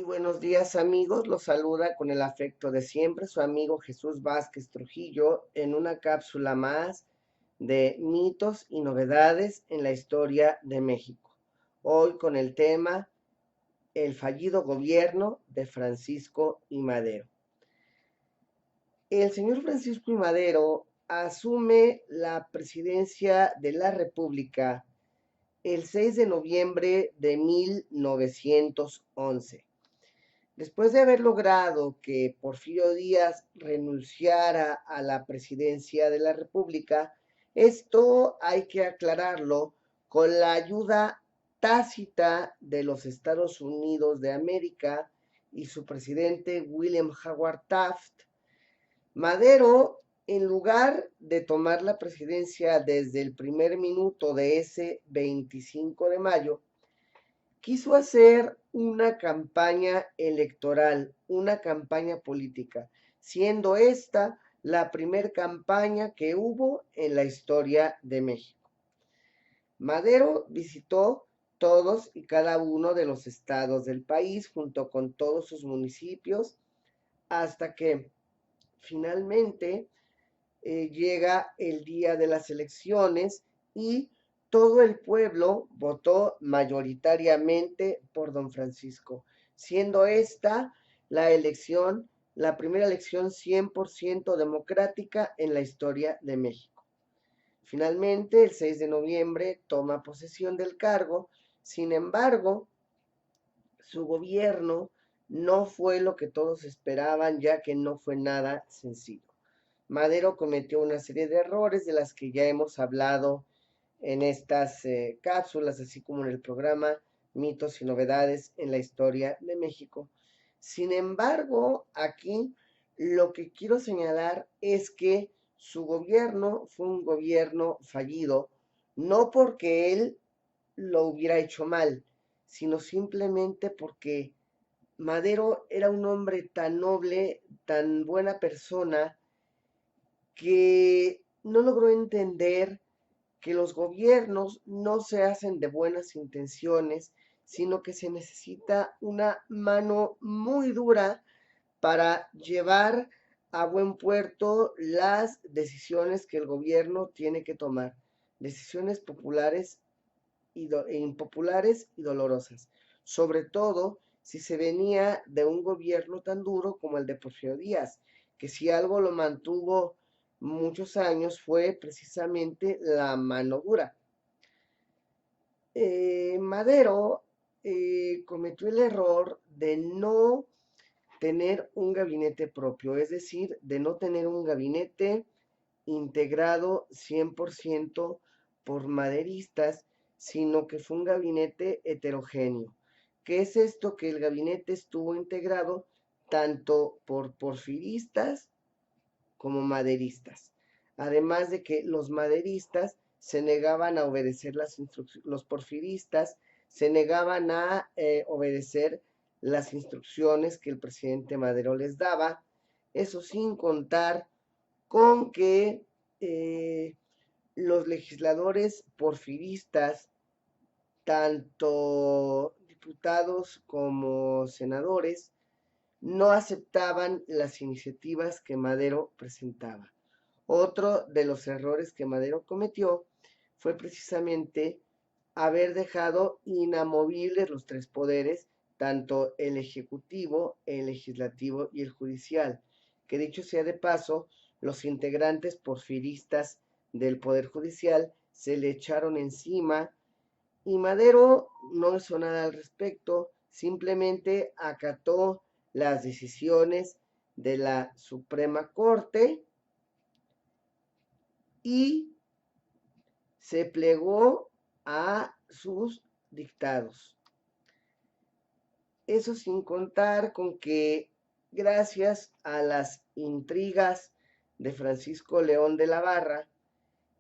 Buenos días amigos, los saluda con el afecto de siempre su amigo Jesús Vázquez Trujillo en una cápsula más de mitos y novedades en la historia de México. Hoy con el tema el fallido gobierno de Francisco I. Madero. El señor Francisco I. Madero asume la presidencia de la República el 6 de noviembre de 1911. Después de haber logrado que Porfirio Díaz renunciara a la presidencia de la República, esto hay que aclararlo con la ayuda tácita de los Estados Unidos de América y su presidente William Howard Taft. Madero, en lugar de tomar la presidencia desde el primer minuto de ese 25 de mayo, quiso hacer una campaña electoral, una campaña política, siendo esta la primer campaña que hubo en la historia de México. Madero visitó todos y cada uno de los estados del país junto con todos sus municipios hasta que finalmente llega el día de las elecciones y todo el pueblo votó mayoritariamente por don Francisco, siendo esta la elección, la primera elección 100% democrática en la historia de México. Finalmente, el 6 de noviembre toma posesión del cargo, sin embargo, su gobierno no fue lo que todos esperaban, ya que no fue nada sencillo. Madero cometió una serie de errores de las que ya hemos hablado en estas cápsulas, así como en el programa Mitos y Novedades en la Historia de México. Sin embargo, aquí lo que quiero señalar es que su gobierno fue un gobierno fallido, no porque él lo hubiera hecho mal, sino simplemente porque Madero era un hombre tan noble, tan buena persona, que no logró entender que los gobiernos no se hacen de buenas intenciones, sino que se necesita una mano muy dura para llevar a buen puerto las decisiones que el gobierno tiene que tomar, decisiones populares e impopulares y dolorosas, sobre todo si se venía de un gobierno tan duro como el de Porfirio Díaz, que si algo lo mantuvo muchos años fue precisamente la mano dura. Madero cometió el error de no tener un gabinete propio, es decir, de no tener un gabinete integrado 100% por maderistas, sino que fue un gabinete heterogéneo. ¿Qué es esto? Que el gabinete estuvo integrado tanto por porfiristas como maderistas. Además de que los maderistas se negaban a obedecer las instrucciones, los porfiristas se negaban a obedecer las instrucciones que el presidente Madero les daba, eso sin contar con que los legisladores porfiristas, tanto diputados como senadores, no aceptaban las iniciativas que Madero presentaba. Otro de los errores que Madero cometió fue precisamente haber dejado inamovibles los tres poderes, tanto el ejecutivo, el legislativo y el judicial, que dicho sea de paso, los integrantes porfiristas del Poder Judicial se le echaron encima y Madero no hizo nada al respecto, simplemente acató las decisiones de la Suprema Corte y se plegó a sus dictados. Eso sin contar con que gracias a las intrigas de Francisco León de la Barra,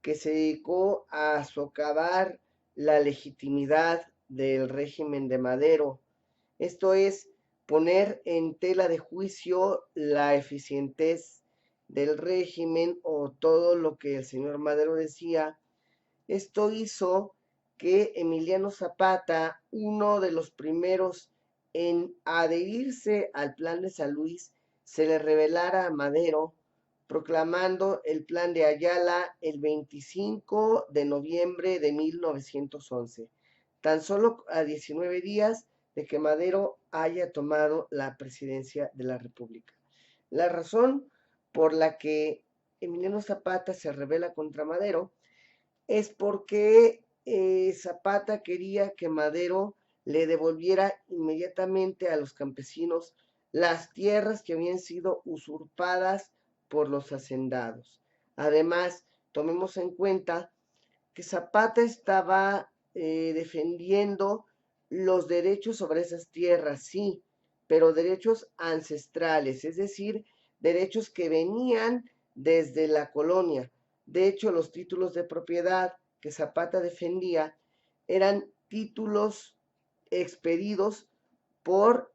que se dedicó a socavar la legitimidad del régimen de Madero, esto es, poner en tela de juicio la eficientez del régimen o todo lo que el señor Madero decía. Esto hizo que Emiliano Zapata, uno de los primeros en adherirse al plan de San Luis, se le revelara a Madero, proclamando el plan de Ayala el 25 de noviembre de 1911, tan solo a 19 días de que Madero haya tomado la presidencia de la República. La razón por la que Emiliano Zapata se rebela contra Madero es porque Zapata quería que Madero le devolviera inmediatamente a los campesinos las tierras que habían sido usurpadas por los hacendados. Además, tomemos en cuenta que Zapata estaba defendiendo los derechos sobre esas tierras, sí, pero derechos ancestrales, es decir, derechos que venían desde la colonia. De hecho, los títulos de propiedad que Zapata defendía eran títulos expedidos por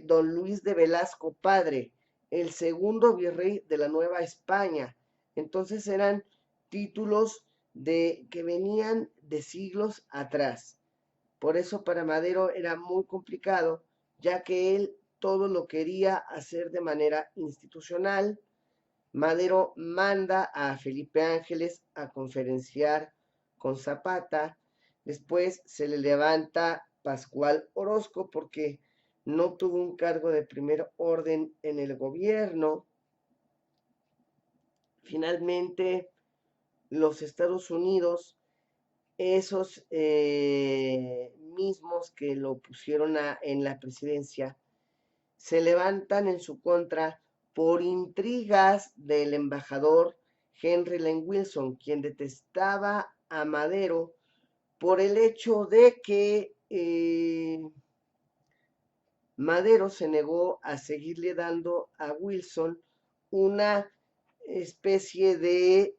don Luis de Velasco Padre, el segundo virrey de la Nueva España. Entonces eran títulos que venían de siglos atrás. Por eso para Madero era muy complicado, ya que él todo lo quería hacer de manera institucional. Madero manda a Felipe Ángeles a conferenciar con Zapata. Después se le levanta Pascual Orozco porque no tuvo un cargo de primer orden en el gobierno. Finalmente, los Estados Unidos, esos mismos que lo pusieron en la presidencia, se levantan en su contra por intrigas del embajador Henry Lane Wilson, quien detestaba a Madero por el hecho de que Madero se negó a seguirle dando a Wilson una especie de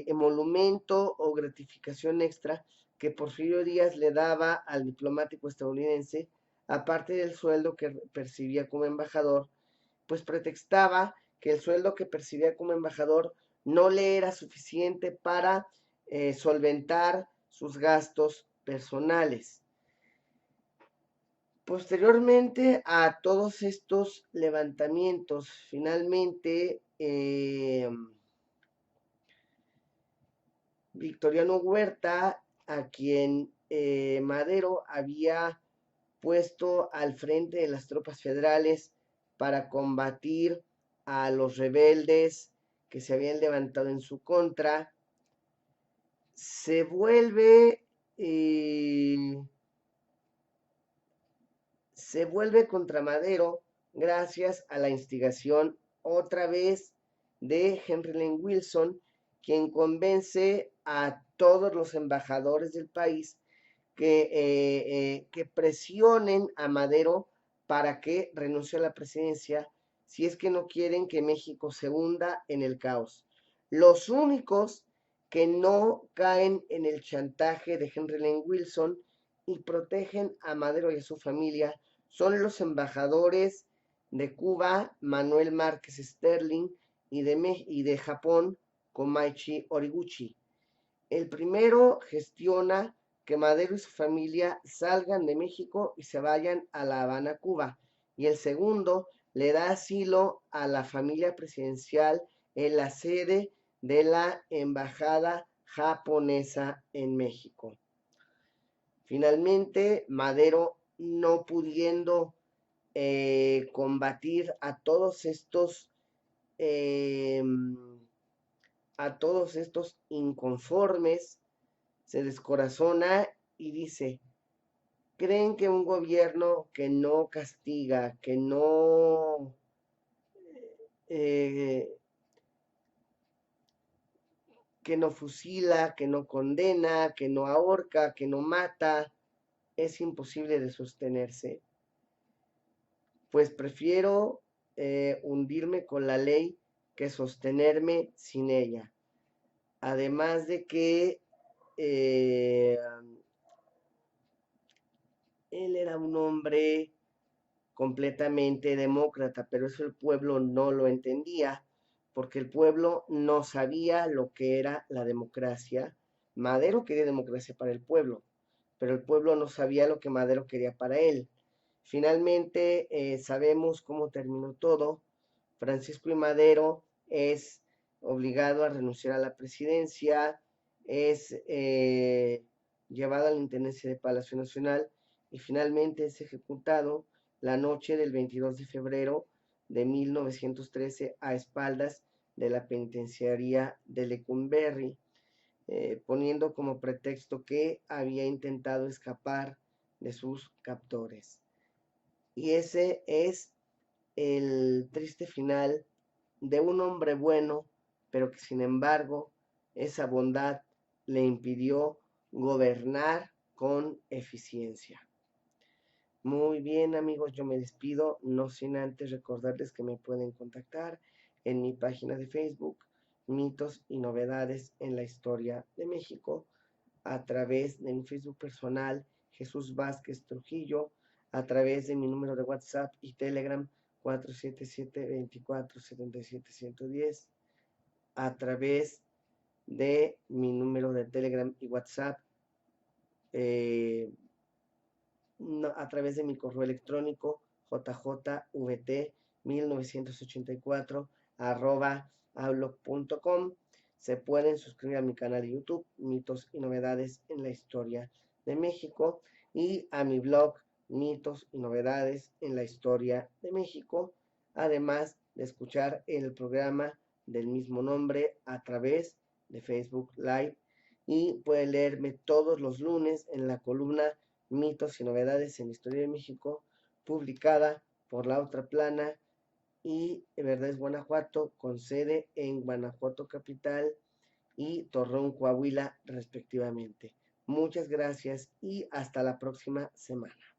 emolumento o gratificación extra que Porfirio Díaz le daba al diplomático estadounidense, aparte del sueldo que percibía como embajador, pues pretextaba que el sueldo que percibía como embajador no le era suficiente para solventar sus gastos personales. Posteriormente a todos estos levantamientos, finalmente Victoriano Huerta, a quien Madero había puesto al frente de las tropas federales para combatir a los rebeldes que se habían levantado en su contra, se vuelve contra Madero gracias a la instigación otra vez de Henry Lane Wilson, quien convence a todos los embajadores del país que presionen a Madero para que renuncie a la presidencia si es que no quieren que México se hunda en el caos. Los únicos que no caen en el chantaje de Henry Lane Wilson y protegen a Madero y a su familia son los embajadores de Cuba, Manuel Márquez Sterling, y de Japón, Komaichi Origuchi. El primero gestiona que Madero y su familia salgan de México y se vayan a La Habana, Cuba. Y el segundo le da asilo a la familia presidencial en la sede de la embajada japonesa en México. Finalmente, Madero, no pudiendo combatir eh, a todos estos inconformes, se descorazona y dice, ¿creen que un gobierno que no castiga, eh, que no fusila, que no condena, que no ahorca, que no mata, es imposible de sostenerse? Pues prefiero hundirme con la ley que sostenerme sin ella. Además de que él era un hombre completamente demócrata, pero eso el pueblo no lo entendía, porque el pueblo no sabía lo que era la democracia. Madero quería democracia para el pueblo, pero el pueblo no sabía lo que Madero quería para él. Finalmente, sabemos cómo terminó todo. Francisco I. Madero es obligado a renunciar a la presidencia, es llevado a la Intendencia de Palacio Nacional y finalmente es ejecutado la noche del 22 de febrero de 1913 a espaldas de la penitenciaría de Lecumberri, poniendo como pretexto que había intentado escapar de sus captores. Y ese es el triste final de un hombre bueno, pero que sin embargo esa bondad le impidió gobernar con eficiencia. Muy bien, amigos, yo me despido, no sin antes recordarles que me pueden contactar en mi página de Facebook, Mitos y Novedades en la Historia de México, a través de mi Facebook personal, Jesús Vázquez Trujillo, a través de mi número de WhatsApp y Telegram, 477-2477-110, a través de mi número de Telegram y WhatsApp, eh, a través de mi correo electrónico jjvt1984 outlook.com. Se pueden suscribir a mi canal de YouTube, Mitos y Novedades en la Historia de México, y a mi blog, Mitos y Novedades en la Historia de México, además de escuchar el programa del mismo nombre a través de Facebook Live, y pueden leerme todos los lunes en la columna Mitos y Novedades en la Historia de México, publicada por La Otra Plana y Verdades Guanajuato, con sede en Guanajuato Capital y Torreón, Coahuila, respectivamente. Muchas gracias y hasta la próxima semana.